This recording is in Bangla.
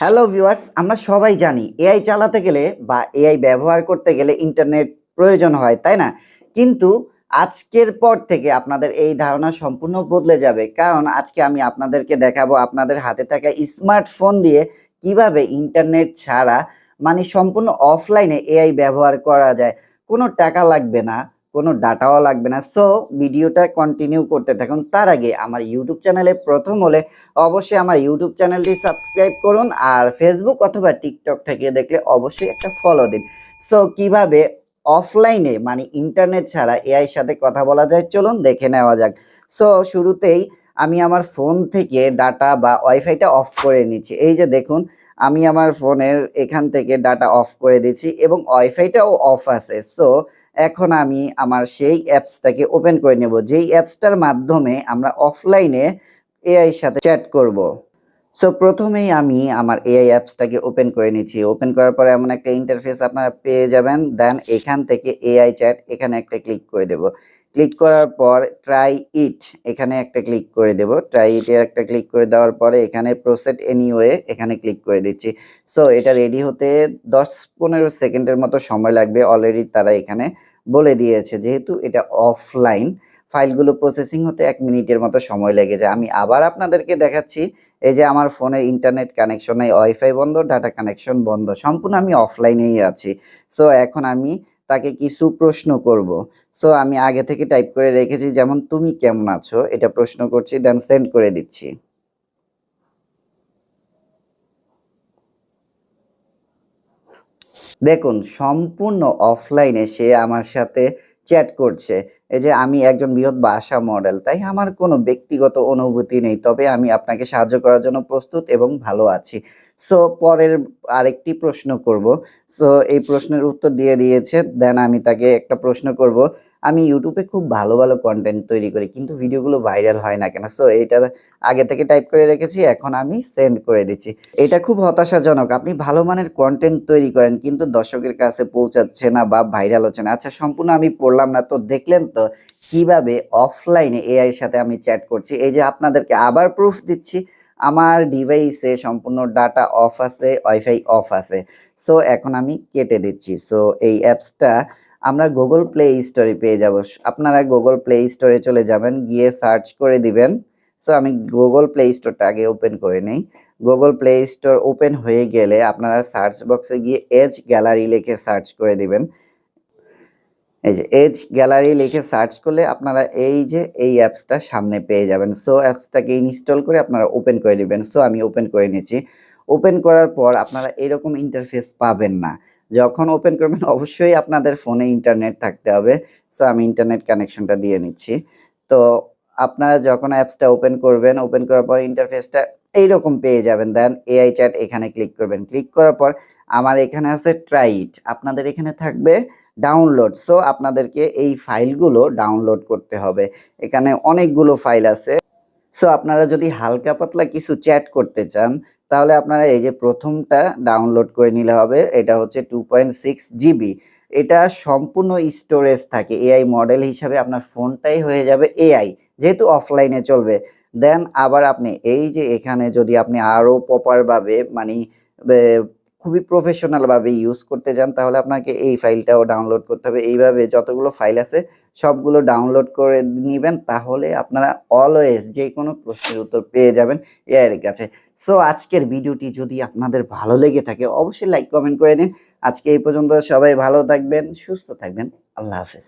হ্যালো ভিউয়ার্স, আমরা সবাই জানি এআই চালাতে গেলে বা এআই ব্যবহার করতে গেলে ইন্টারনেট প্রয়োজন হয়, তাই না? কিন্তু আজকের পর থেকে আপনাদের এই ধারণা সম্পূর্ণ বদলে যাবে। কারণ আজকে আমি আপনাদেরকে দেখাবো আপনাদের হাতে থাকা স্মার্টফোন দিয়ে কিভাবে ইন্টারনেট ছাড়া মানে সম্পূর্ণ অফলাইনে এআই ব্যবহার করা যায়। কোনো টাকা লাগবে না, কোনো ডাটাও লাগবে না। সো ভিডিওটা কন্টিনিউ করতে থাকুন। তার আগে আমার ইউটিউব চ্যানেলে প্রথম হলে অবশ্যই আমার ইউটিউব চ্যানেলটি সাবস্ক্রাইব করুন, আর ফেসবুক অথবা টিকটক থেকে দেখলে অবশ্যই একটা ফলো দিন। সো কিভাবে অফলাইনে মানে ইন্টারনেট ছাড়া এআই এর সাথে কথা বলা যায় চলুন দেখে নেওয়া যাক। সো শুরুতেই আমি আমার ফোন থেকে ডাটা বা ওয়াইফাইটা অফ করে নিচ্ছি। এই যে দেখুন, আমি আমার ফোনের এখান থেকে ডাটা অফ করে দিচ্ছি এবং ওয়াইফাইটাও অফ আছে। সো এখন আমি আমার সেই অ্যাপসটাকে ওপেন করে নেব, যেই অ্যাপসটার মাধ্যমে আমরা অফলাইনে এআই এর সাথে চ্যাট করব। সো প্রথমেই আমি আমার এআই অ্যাপসটাকে ওপেন করে নিচ্ছি। ওপেন করার পরে এমন একটা ইন্টারফেস আপনারা পেয়ে যাবেন। দেন এখান থেকে এআই চ্যাট এখানে একটা ক্লিক করে দেব। ক্লিক করার পর ট্রাই ইট এখানে একটা ক্লিক করে দেব। ট্রাই ইট এ একটা ক্লিক করে দেওয়ার পরে এখানে প্রসিড এনিওয়ে এখানে ক্লিক করে দিচ্ছি। সো এটা রেডি হতে ১০-১৫ সেকেন্ডের মতো সময় লাগবে। অলরেডি তারা এখানে বলে দিয়েছে, যেহেতু এটা অফলাইন ফাইলগুলো প্রসেসিং হতে ১ মিনিটের মতো সময় লেগে যায়। আমি আবার আপনাদেরকে দেখাচ্ছি। এই যে আমার ফোনের ইন্টারনেট কানেকশন নাই, ওয়াইফাই বন্ধ, ডাটা কানেকশন বন্ধ। সম্পূর্ণ আমি অফলাইনেই আছি। সো এখন আমি তাকে কিছু প্রশ্ন করব। সো আমি আগে থেকে টাইপ করে রেখেছি, যেমন তুমি কেমন আছো? এটা প্রশ্ন করছি, দেন সেন্ড করে দিচ্ছি। দেখুন, সম্পূর্ণ অফলাইনে সে আমার সাথে চ্যাট করছে। এই যে আমি একজন বৃহৎ ভাষা মডেল, তাই আমার কোনো ব্যক্তিগত অনুভূতি নেই। তবে আমি আপনাকে সাহায্য করার জন্য প্রস্তুত এবং ভালো আছি। সো পরের আরেকটি প্রশ্ন করব। সো এই প্রশ্নের উত্তর দিয়ে দিয়েছে। দেন আমি তাকে একটা প্রশ্ন করব। আমি YouTube এ খুব ভালো, ভালো কনটেন্ট তৈরি করি। কিন্তু ভিডিওগুলো ভাইরাল হয় না কেন? সো এইটা আগে থেকে টাইপ করে রেখেছি। এখন আমি সেন্ড করে দিচ্ছি। এটা খুব হতাশাজনক। আপনি ভালো মানের কনটেন্ট তৈরি করেন কিন্তু দর্শকের কাছে পৌঁছাচ্ছে না বা ভাইরাল হচ্ছে না। আচ্ছা, সম্পূর্ণ আমি পড়লাম না, তো দেখলেন তো কিভাবে অফলাইনে এআই এর সাথে আমি চ্যাট করছি। এই যে আপনাদেরকে আবার প্রুফ দিচ্ছি। আমার ডিভাইসে সম্পূর্ণ ডাটা অফ আছে, ওয়াইফাই অফ আছে। সো এখন আমি কেটে দিচ্ছি। সো এই অ্যাপসটা আমরা Google Play Store এ পেয়ে যাব। আপনারা Google Play Store এ চলে যাবেন, গিয়ে সার্চ করে দিবেন। সো আমি Google Play Store টা আগে ওপেন করে নেই। Google Play Store ওপেন হয়ে গেলে আপনারা সার্চ বক্সে গিয়ে এজ গ্যালারি লিখে সার্চ করে দিবেন। এই যে এজ গ্যালারি লিখে সার্চ করলে আপনারা এই যে এই অ্যাপসটা সামনে পেয়ে যাবেন। সো অ্যাপসটাকে ইনস্টল করে আপনারা ওপেন করে দিবেন। সো আমি ওপেন করে নিচ্ছি। ওপেন করার পর আপনারা এরকম ইন্টারফেস পাবেন না। যখন ওপেন করবেন অবশ্যই আপনাদের ফোনে ইন্টারনেট থাকতে হবে। সো আমি ইন্টারনেট কানেকশনটা দিয়ে নিচ্ছি। তো আপনারা যখন অ্যাপসটা ওপেন করবেন, ওপেন করার পর ইন্টারফেসটা এইরকম পেয়ে যাবেন। দেন এআই চ্যাট এখানে ক্লিক করবেন। ক্লিক করার পর আমার এখানে আছে ট্রাই ইট। আপনাদের এখানে থাকবে ডাউনলোড। সো আপনাদেরকে এই ফাইলগুলো ডাউনলোড করতে হবে। এখানে অনেকগুলো ফাইল আছে। সো আপনারা যদি হালকা পাতলা কিছু চ্যাট করতে চান, তাহলে আপনারা এই যে প্রথমটা ডাউনলোড করে নিলে হবে। এটা হচ্ছে 2.6 জিবি। এটা সম্পূর্ণ স্টোরেজ থাকে। এআই মডেল হিসাবে আপনার ফোনটাই হয়ে যাবে এআই, যেহেতু অফলাইনে চলবে। দেন আবার আপনি এই যে এখানে যদি আপনি আরো প্রপার ভাবে মানে বে খুবই প্রফেশনাল ভাবে ইউজ করতে চান, তাহলে আপনাকে এই ফাইলটাও ডাউনলোড করতে হবে। এইভাবে যতগুলো ফাইল আছে সবগুলো ডাউনলোড করে নিবেন, তাহলে আপনারা অলওয়েজ যেকোনো প্রশ্নের উত্তর পেয়ে যাবেন এআই এর কাছে। সো আজকের ভিডিওটি যদি আপনাদের ভালো লেগে থাকে অবশ্যই লাইক কমেন্ট করে দিন। আজকে এই পর্যন্ত, সবাই ভালো থাকবেন, সুস্থ থাকবেন। আল্লাহ হাফেজ।